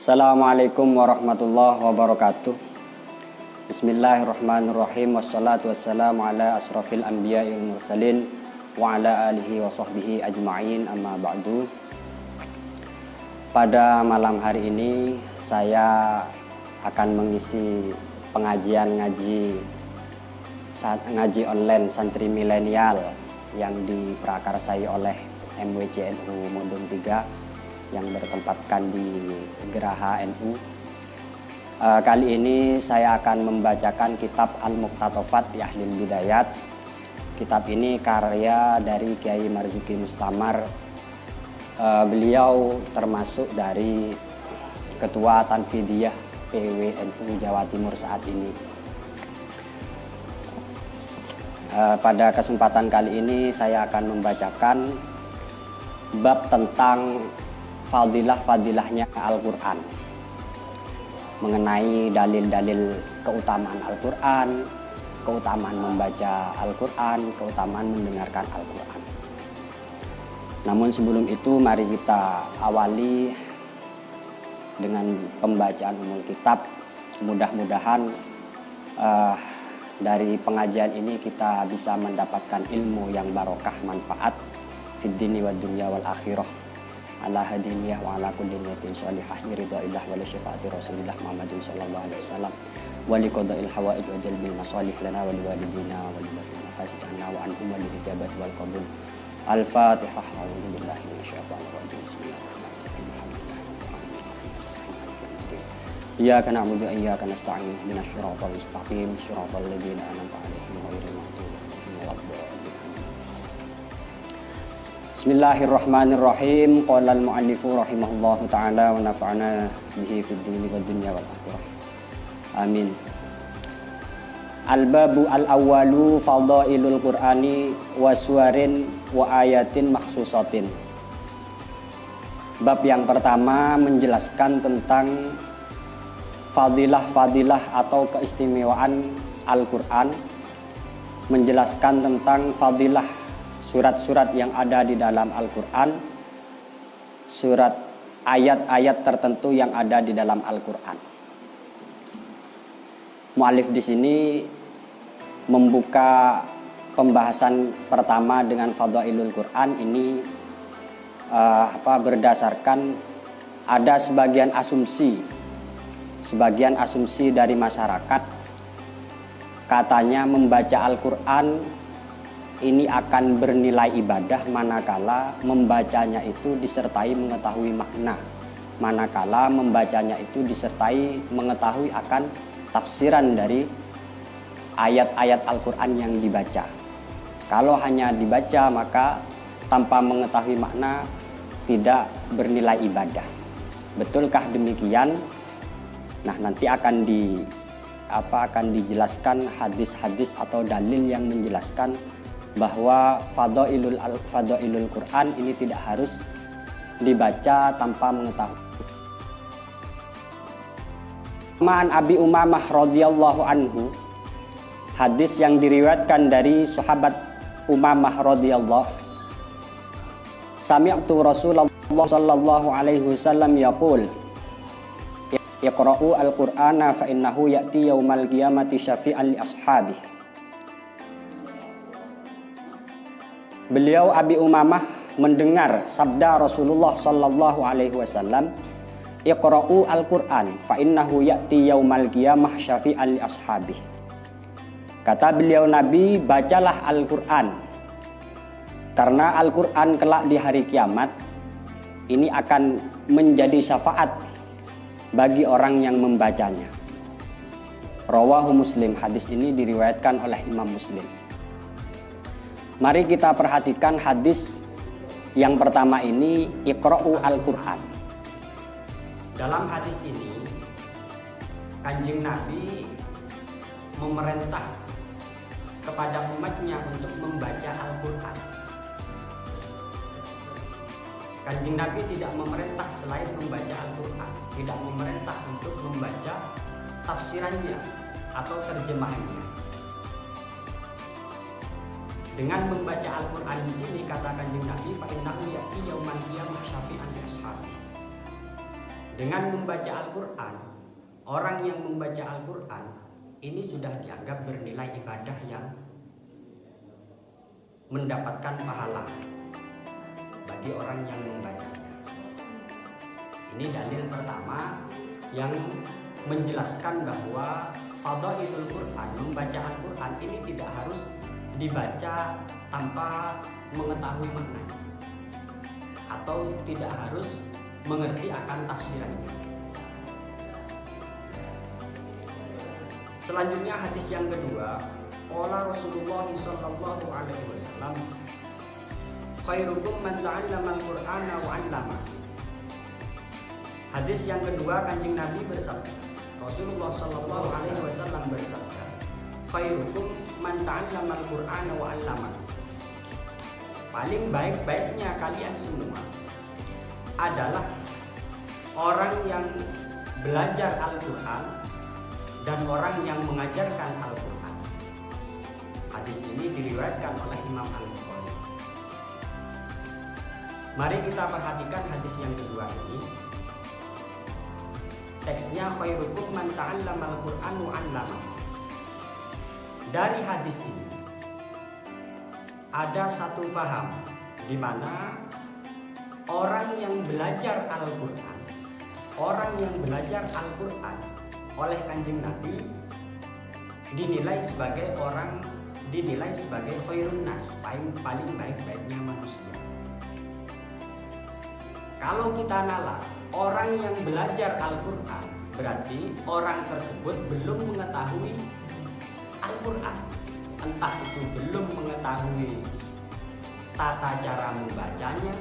Assalamualaikum warahmatullahi wabarakatuh. Bismillahirrahmanirrahim. Wassalatu wassalamu ala asrafil anbiya'i wal mursalin wa ala alihi wa sahbihi ajma'in, amma ba'du. Pada malam hari ini saya akan mengisi pengajian ngaji online santri milenial yang diprakarsai oleh MWCNU Modung 3 yang bertempatkan di Geraha NU. Kali ini saya akan membacakan kitab Al-Muqtatafat di Ahlil Bidayat. Kitab ini karya dari Kiai Marzuki Mustamar. Beliau termasuk dari Ketua Tanfidiyah PWNU Jawa Timur saat ini. Pada kesempatan kali ini saya akan membacakan bab tentang fadilahnya Al-Quran, mengenai dalil-dalil keutamaan Al-Quran, keutamaan membaca Al-Quran, keutamaan mendengarkan Al-Quran. Namun sebelum itu mari kita awali dengan pembacaan umum kitab. Mudah-mudahan dari pengajian ini kita bisa mendapatkan ilmu yang barokah, manfaat fid dini wad dunya wal akhirah, ala hadiniyah wa ala kulli niyatin shalihah ridwaillah wa li syafaati rasulillah Muhammadin sallallahu alaihi wasallam wa li qadail hawaij wa jalbil masalih lana wa li walidina wa li dafil mafasid anna wa anhum wa li ijabati wal qabul. Al-Fatihah. A'udzu billahi minasyaitonir rajim. Bismillahirrahmanirrahim. Iyyaka na'budu wa iyyaka nasta'in. Ihdinas siratal mustaqim, siratal ladzina an'amta 'alaihim ghairil maghdubi 'alaihim waladdallin. Bismillahirrahmanirrahim. Qala al-mu'allifu rahimahullahu ta'ala wa nafa'ana bihi fid dini wad dunya wal akhirah. Amin. Al-babu al-awwalu fadailul Qur'ani wa suwarin wa ayatin makhsusatin. Bab yang pertama menjelaskan tentang fadilah atau keistimewaan Al-Quran, menjelaskan tentang fadilah surat-surat yang ada di dalam Al-Quran, surat ayat-ayat tertentu yang ada di dalam Al-Quran. Mu'alif di sini membuka pembahasan pertama dengan fadailul Quran ini berdasarkan ada sebagian asumsi dari masyarakat, katanya membaca Al-Quran ini akan bernilai ibadah manakala membacanya itu disertai mengetahui makna, manakala membacanya itu disertai mengetahui akan tafsiran dari ayat-ayat Al-Quran yang dibaca. Kalau hanya dibaca maka tanpa mengetahui makna tidak bernilai ibadah. Betulkah demikian? Nah, nanti akan dijelaskan hadis-hadis atau dalil yang menjelaskan bahwa fadailul Quran ini tidak harus dibaca tanpa mengetahui. Ma'an Abi Umamah radhiyallahu anhu, hadis yang diriwayatkan dari sahabat Umamah radhiyallahu, sami'tu Rasulullah sallallahu alaihi wasallam yaqul, iqra'u al-Qur'ana fa innahu ya'ti yaumal qiyamati syafi'an li ashabihi. Beliau Abi Umamah mendengar sabda Rasulullah sallallahu alaihi wasallam, iqra'u al-Qur'an fa innahu ya'ti yaumal qiyamah syafi'an li ashabihi. Kata beliau Nabi, bacalah Al-Qur'an, karena Al-Qur'an kelak di hari kiamat ini akan menjadi syafaat bagi orang yang membacanya. Rawahu Muslim. Hadis ini diriwayatkan oleh Imam Muslim. Mari kita perhatikan hadis yang pertama ini, iqra'u al-Qur'an. Dalam hadis ini Kanjeng Nabi memerintah kepada umatnya untuk membaca Al-Qur'an. Kanjeng Nabi tidak memerintah selain membaca Al-Qur'an, tidak memerintah untuk membaca tafsirannya atau terjemahannya. Dengan membaca Al-Quran di sini kata Kanjeng Nabi, fa innahu ya'ti yaumal qiyamah syafi'an li ashabi. Dengan membaca Al-Quran, orang yang membaca Al-Quran ini sudah dianggap bernilai ibadah yang mendapatkan pahala bagi orang yang membacanya. Ini dalil pertama yang menjelaskan bahwa fadhailul Quran, membaca Al-Quran ini tidak harus dibaca tanpa mengetahui maknanya atau tidak harus mengerti akan tafsirannya. Selanjutnya hadis yang kedua, qala Rasulullah sallallahu alaihi wasallam, khairukum man ta'allama al-Qur'ana wa 'allama. Hadis yang kedua, Kanjeng Nabi bersabda, Rasulullah sallallahu alaihi wasallam bersabda, khairukum man ta'allama al-Qur'ana wa 'allama. Paling baik-baiknya kalian semua adalah orang yang belajar Al-Quran dan orang yang mengajarkan Al-Quran. Hadis ini diriwayatkan oleh Imam Al-Bukhari. Mari kita perhatikan hadis yang kedua ini. Teksnya khairukum man ta'allama al-Qur'an wa 'allama. Dari hadis ini ada satu faham di mana orang yang belajar Al-Quran, orang yang belajar Al-Quran oleh Kanjeng Nabi dinilai sebagai khairun nas, paling baik-baiknya manusia. Kalau kita nalar orang yang belajar Al-Quran, berarti orang tersebut belum mengetahui Al-Quran, entah itu belum mengetahui tata cara membacanya,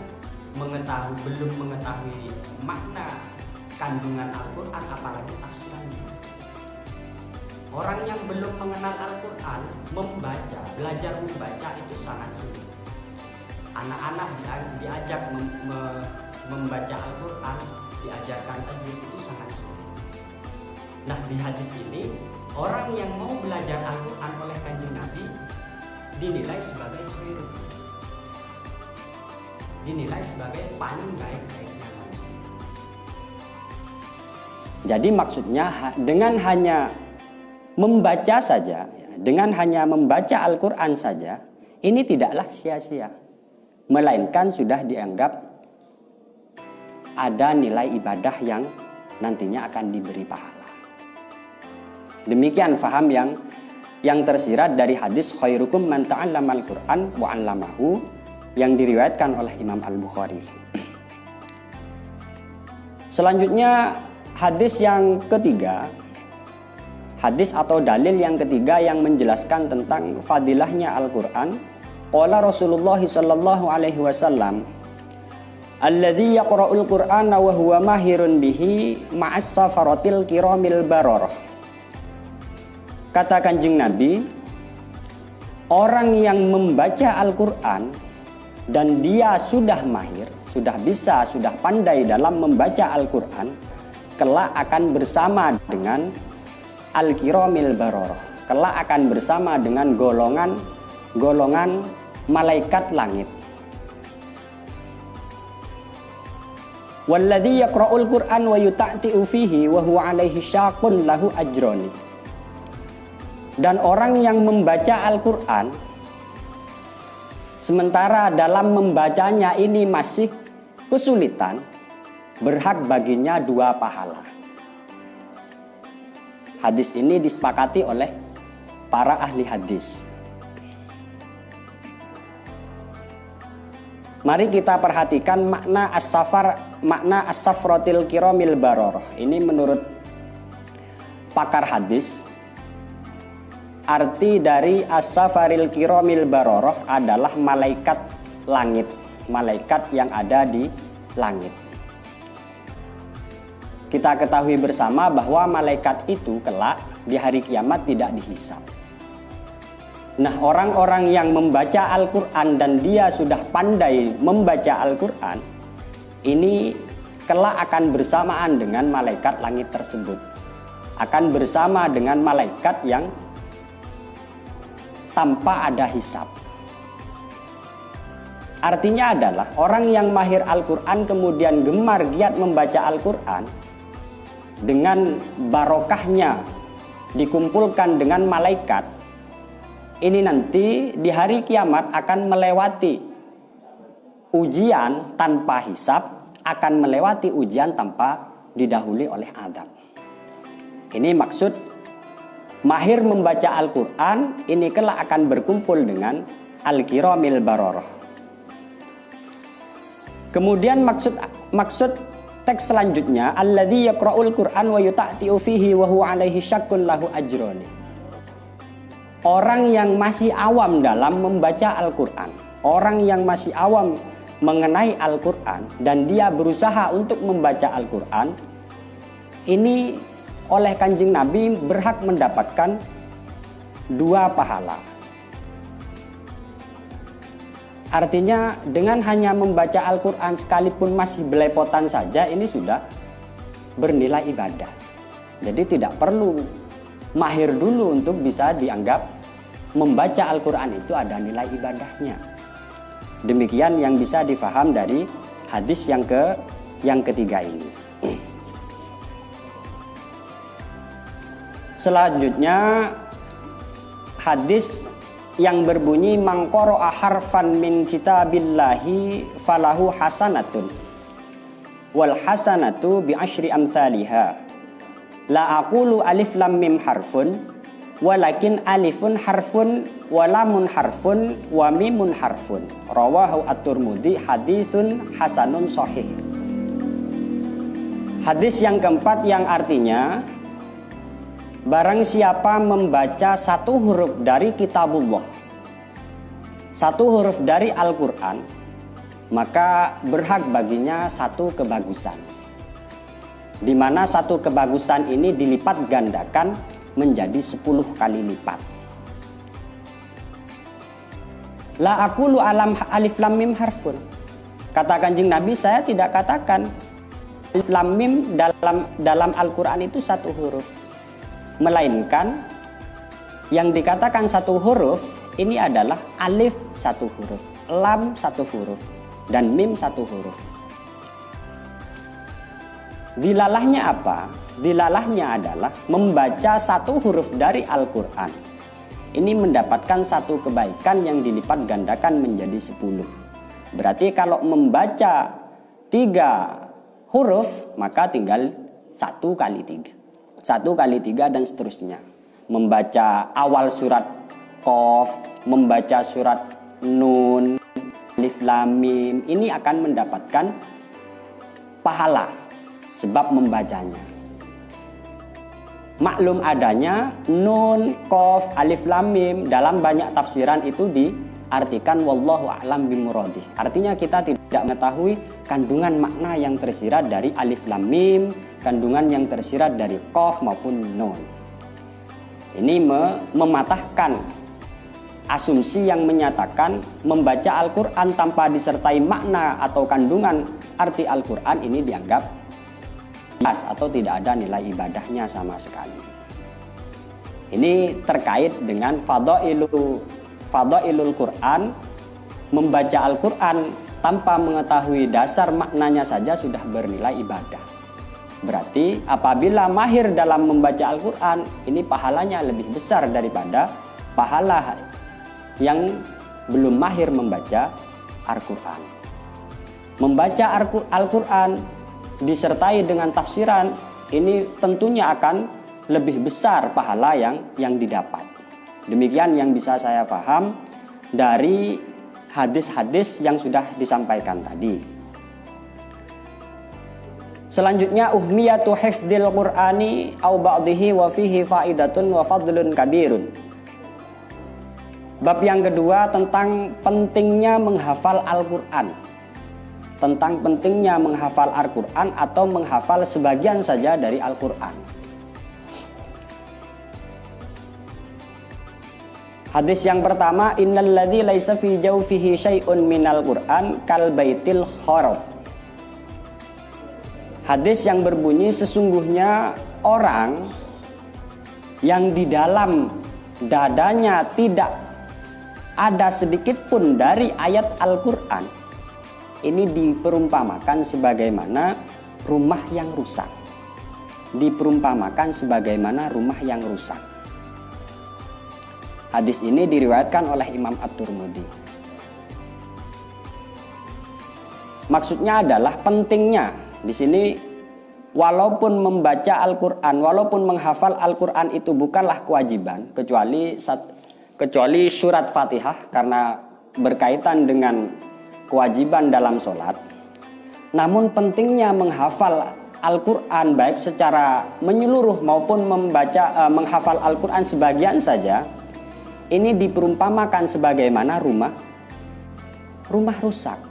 belum mengetahui makna kandungan Al-Quran, apalagi tafsirannya. Orang yang belum mengenal Al-Quran, belajar membaca itu sangat sulit. Anak-anak diajak membaca Al-Quran, diajarkan tajwid itu sangat sulit. Nah, di hadis ini orang yang mau belajar Al-Quran oleh Kanjeng Nabi dinilai sebagai khairun, dinilai sebagai paling baik-baiknya manusia. Jadi maksudnya dengan hanya membaca saja, dengan hanya membaca Al-Quran saja, ini tidaklah sia-sia, melainkan sudah dianggap ada nilai ibadah yang nantinya akan diberi pahala. Demikian faham yang tersirat dari hadis khairukum man ta'allama al-Qur'an wa 'allamahu yang diriwayatkan oleh Imam Al-Bukhari. Selanjutnya hadis yang ketiga, hadis atau dalil yang ketiga yang menjelaskan tentang fadilahnya Al-Quran. Qala Rasulullah sallallahu alaihi wasallam, alladzi yaqra'ul Qur'ana wa huwa mahirun bihi ma'as safaratil kiramil bararah. Kata Kanjeng Nabi, orang yang membaca Al-Quran dan dia sudah mahir, sudah bisa, sudah pandai dalam membaca Al-Quran, kelak akan bersama dengan Al-Kiramil Bararah, kelak akan bersama dengan golongan malaikat langit. Walladzi yaqra'ul Qur'an wa yuta'ti'u fihi wa huwa 'alaihi syaqqun lahu ajrani. Dan orang yang membaca Al-Quran sementara dalam membacanya ini masih kesulitan, berhak baginya 2 pahala. Hadis ini disepakati oleh para ahli hadis. Mari kita perhatikan makna as-safratil kiramil bararah. Ini menurut pakar hadis, arti dari as-safaril kiramil bararah adalah malaikat langit, malaikat yang ada di langit. Kita ketahui bersama bahwa malaikat itu kelak di hari kiamat tidak dihisab. Nah, orang-orang yang membaca Al-Quran dan dia sudah pandai membaca Al-Quran, ini kelak akan bersamaan dengan malaikat langit tersebut. Akan bersama dengan malaikat yang tanpa ada hisab. Artinya adalah orang yang mahir Al-Quran kemudian gemar giat membaca Al-Quran, dengan barokahnya dikumpulkan dengan malaikat, ini nanti di hari kiamat akan melewati ujian tanpa hisab, akan melewati ujian tanpa didahului oleh azab. Ini maksud mahir membaca Al-Quran, ini kelak akan berkumpul dengan Al-Kiramil Bararah. Kemudian maksud teks selanjutnya, alladzi yaqra'ul Qur'an wa yuta'ti'u fihi wa huwa 'alaihi syakkun lahu ajrani. Orang yang masih awam dalam membaca Al-Qur'an, orang yang masih awam mengenai Al-Qur'an dan dia berusaha untuk membaca Al-Qur'an, ini oleh Kanjeng Nabi berhak mendapatkan 2 pahala. Artinya dengan hanya membaca Al-Quran sekalipun masih belepotan saja, ini sudah bernilai ibadah. Jadi tidak perlu mahir dulu untuk bisa dianggap membaca Al-Quran itu ada nilai ibadahnya. Demikian yang bisa difaham dari hadis yang ketiga ini. Selanjutnya hadis yang berbunyi man qara'a harfan min kitabillahi falahu hasanatun wal hasanatu bi asyri amsalihha la aqulu alif lam mim harfun walakin alifun harfun wa lamun harfun wa mimun harfun, rawahu at-Tirmidzi, hadisun hasanun sahih. Hadis yang keempat yang artinya barang siapa membaca 1 huruf dari kitabullah, 1 huruf dari Al-Quran, maka berhak baginya 1 kebagusan. Di mana 1 kebagusan ini dilipat gandakan menjadi 10 kali lipat. La aqulu alif lam mim harfun. Kata Kanjeng Nabi, saya tidak katakan alif lam mim dalam Al-Quran itu 1 huruf. Melainkan yang dikatakan 1 huruf ini adalah alif 1 huruf, lam 1 huruf, dan mim 1 huruf. Dilalahnya apa? Dilalahnya adalah membaca 1 huruf dari Al-Quran. Ini mendapatkan 1 kebaikan yang dilipat gandakan menjadi 10. Berarti kalau membaca 3 huruf maka tinggal 1 kali 3. 1 kali 3 dan seterusnya. Membaca awal surat Qaf, membaca surat Nun, Alif Lam Mim, ini akan mendapatkan pahala sebab membacanya. Maklum adanya Nun, Qaf, Alif Lam Mim dalam banyak tafsiran itu diartikan wallahu a'lam bimuradih. Artinya kita tidak mengetahui kandungan makna yang tersirat dari Alif Lam Mim, kandungan yang tersirat dari Qaf maupun Nun. Ini mematahkan asumsi yang menyatakan membaca Al-Quran tanpa disertai makna atau kandungan arti Al-Quran ini dianggap bias atau tidak ada nilai ibadahnya sama sekali. Ini terkait dengan fadailul Quran. Membaca Al-Quran tanpa mengetahui dasar maknanya saja sudah bernilai ibadah. Berarti apabila mahir dalam membaca Al-Quran, ini pahalanya lebih besar daripada pahala yang belum mahir membaca Al-Quran. Membaca Al-Quran disertai dengan tafsiran, ini tentunya akan lebih besar pahala yang didapat. Demikian yang bisa saya paham dari hadis-hadis yang sudah disampaikan tadi. Selanjutnya uhmiyatu hifdzil Qur'ani au ba'dihi wa fihi faidatun wa fadlun kabirun. Bab yang kedua tentang pentingnya menghafal Al-Qur'an. Tentang pentingnya menghafal Al-Qur'an atau menghafal sebagian saja dari Al-Qur'an. Hadis yang pertama, innalladzi laisa fi jawfihi syai'un minal Qur'an kal baitil kharab. Hadis yang berbunyi sesungguhnya orang yang di dalam dadanya tidak ada sedikit pun dari ayat Al-Quran, ini diperumpamakan sebagaimana rumah yang rusak. Diperumpamakan sebagaimana rumah yang rusak. Hadis ini diriwayatkan oleh Imam At-Tirmidzi. Maksudnya adalah pentingnya di sini, walaupun membaca Al-Quran, walaupun menghafal Al-Quran itu bukanlah kewajiban, kecuali surat Fatihah karena berkaitan dengan kewajiban dalam sholat. Namun pentingnya menghafal Al-Quran baik secara menyeluruh maupun menghafal Al-Quran sebagian saja, ini diperumpamakan sebagaimana rumah rusak.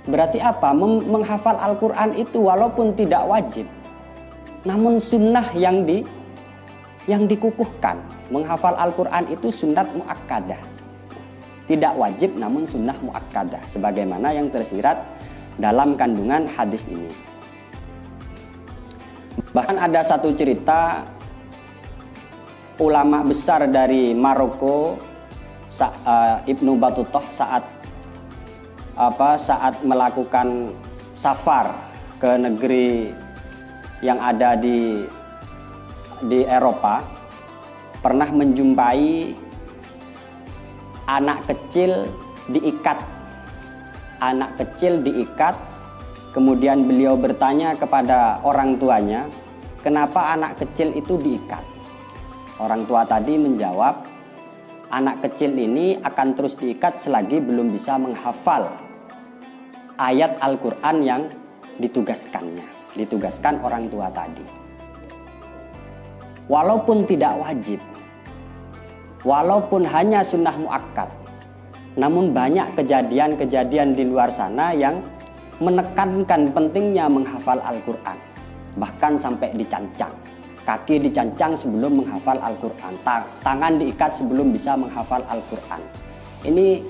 Berarti apa? Menghafal Al-Quran itu walaupun tidak wajib, namun sunnah yang dikukuhkan. Menghafal Al-Quran itu sunnat muakkadah. Tidak wajib namun sunnah muakkadah, sebagaimana yang tersirat dalam kandungan hadis ini. Bahkan ada satu cerita ulama besar dari Maroko, Ibnu Battuta, saat melakukan safar ke negeri yang ada di Eropa, pernah menjumpai anak kecil diikat. Kemudian beliau bertanya kepada orang tuanya, kenapa anak kecil itu diikat? Orang tua tadi menjawab, anak kecil ini akan terus diikat selagi belum bisa menghafal ayat Al-Quran yang ditugaskan orang tua tadi. Walaupun tidak wajib, walaupun hanya sunnah muakkad, namun banyak kejadian-kejadian di luar sana yang menekankan pentingnya menghafal Al-Quran. Bahkan sampai dicancang, kaki dicancang sebelum menghafal Al-Quran, tangan diikat sebelum bisa menghafal Al-Quran. Ini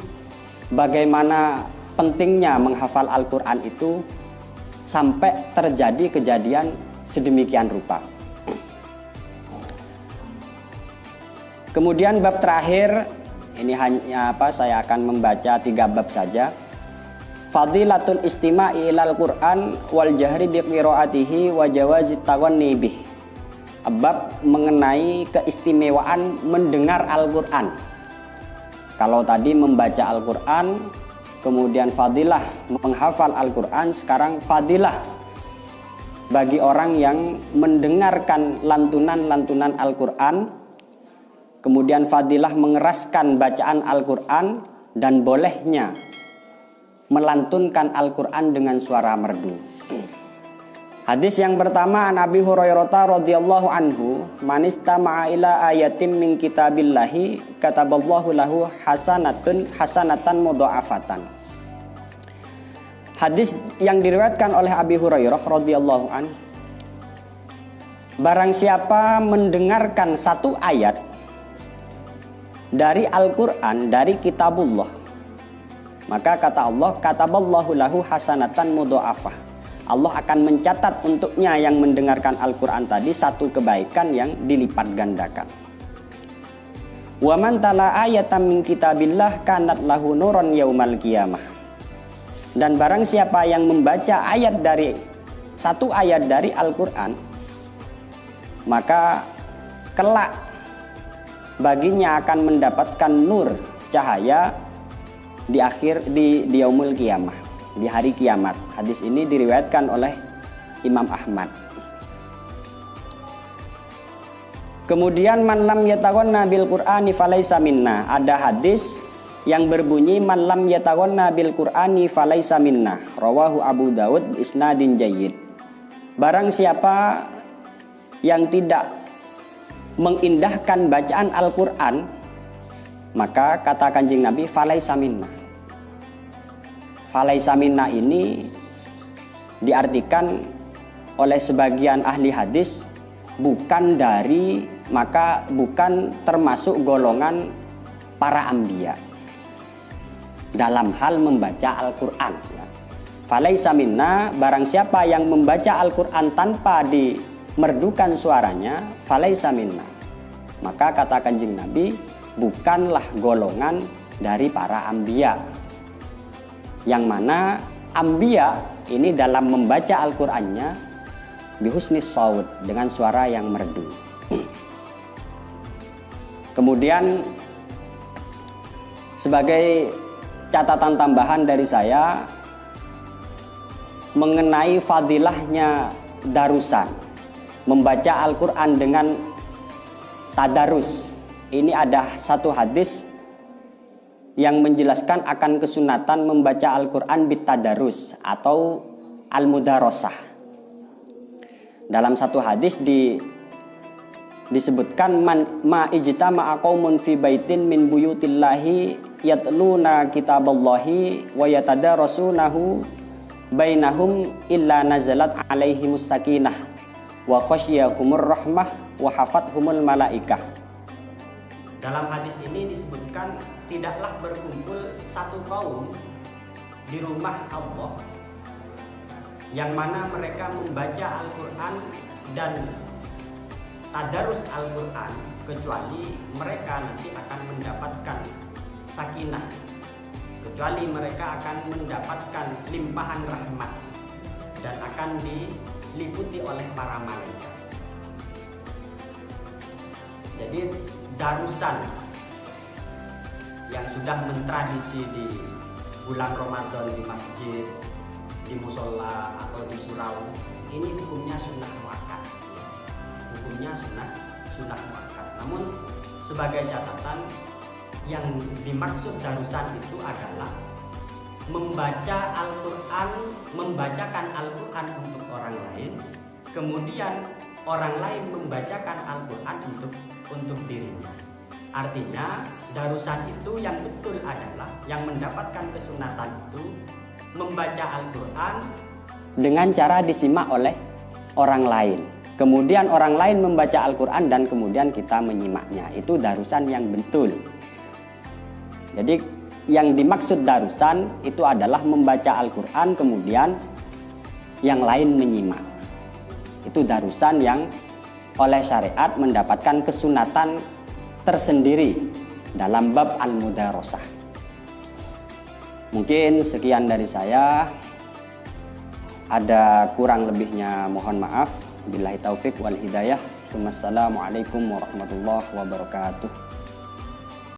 bagaimana pentingnya menghafal Al-Quran itu sampai terjadi kejadian sedemikian rupa. Kemudian bab terakhir, ini hanya saya akan membaca 3 bab saja. Fadilatul istima'i ilal Qur'an wal jahri bi qiraatihi wa jawazit taghanni bih. Bab mengenai keistimewaan mendengar Al-Qur'an. Kalau tadi membaca Al-Qur'an, kemudian fadilah menghafal Al-Qur'an, sekarang fadilah bagi orang yang mendengarkan lantunan-lantunan Al-Qur'an, kemudian fadilah mengeraskan bacaan Al-Qur'an, dan bolehnya melantunkan Al-Quran dengan suara merdu. Hadis yang pertama, an Abi Hurairah radhiyallahu anhu, man istama'a ila ayatin min kitabillahi kataballahu lahu hasanatan mudha'afatan. Hadis yang diriwayatkan oleh Abi Hurairah radhiyallahu anhu, barang siapa mendengarkan satu ayat dari Al-Quran, dari kitabullah, maka kata Allah, kataballahu lahu hasanatan mudha'afah. Allah akan mencatat untuknya yang mendengarkan Al-Quran tadi satu kebaikan yang dilipat gandakan. Wa man tala ayatan min kitabillah kanat lahu nuran yaumal qiyamah. Dan barang siapa yang membaca satu ayat dari Al-Quran, maka kelak baginya akan mendapatkan nur, cahaya di yaumul qiyamah, di hari kiamat. Hadis ini diriwayatkan oleh Imam Ahmad. Kemudian man lam yataghanna bil Qur'ani falaisa minna. Ada hadis yang berbunyi man lam yataghanna bil Qur'ani falaisa minna. Rawahu Abu Daud isnadin jayyid. Barang siapa yang tidak mengindahkan bacaan Al-Qur'an, maka kata Kanjeng Nabi, falaisa minna. Falaisa minna ini diartikan oleh sebagian ahli hadis bukan termasuk golongan para anbiya dalam hal membaca Al-Quran. Falaisa minna, barang siapa yang membaca Al-Quran tanpa dimerdukan suaranya, falaisa minna. Maka kata Kanjeng Nabi, bukanlah golongan dari para anbiya. Yang mana anbiya ini dalam membaca Al-Qur'annya bihusnis saud, dengan suara yang merdu. Kemudian sebagai catatan tambahan dari saya mengenai fadilahnya darusan, membaca Al-Quran dengan tadarus. Ini ada satu hadis yang menjelaskan akan kesunatan membaca Al-Quran bitadarus atau al-mudarosah. Dalam satu hadis disebutkan ma ijtama'a qaumun fi baitin min buyutillahi yatluna kitaballahi wa yatadarasunahu bainahum illa nazalat alaihimus sakinah wa khasyiyahumur rahmah wa hafathumul malaikah. Dalam hadis ini disebutkan tidaklah berkumpul satu kaum di rumah Allah yang mana mereka membaca Al-Quran dan tadarus Al-Quran kecuali mereka nanti akan mendapatkan sakinah, kecuali mereka akan mendapatkan limpahan rahmat dan akan diliputi oleh para malaikat. Jadi darusan yang sudah mentradisi di bulan Ramadan di masjid, di musola atau di surau, ini hukumnya sunnah muakkad. Hukumnya sunnah muakkad. Namun sebagai catatan, yang dimaksud darusan itu adalah membaca Al-Quran, membacakan Al-Quran untuk orang lain, kemudian orang lain membacakan Al-Quran untuk dirinya. Artinya darusan itu yang betul adalah yang mendapatkan kesunatan itu membaca Al-Quran dengan cara disimak oleh orang lain. Kemudian orang lain membaca Al-Quran dan kemudian kita menyimaknya. Itu darusan yang betul. Jadi yang dimaksud darusan itu adalah membaca Al-Quran kemudian yang lain menyimak. Itu darusan yang oleh syariat mendapatkan kesunatan tersendiri dalam bab al-mudarosah. Mungkin sekian dari saya. Ada kurang lebihnya mohon maaf. Billahi taufik wal hidayah. Wassalamualaikum warahmatullahi wabarakatuh.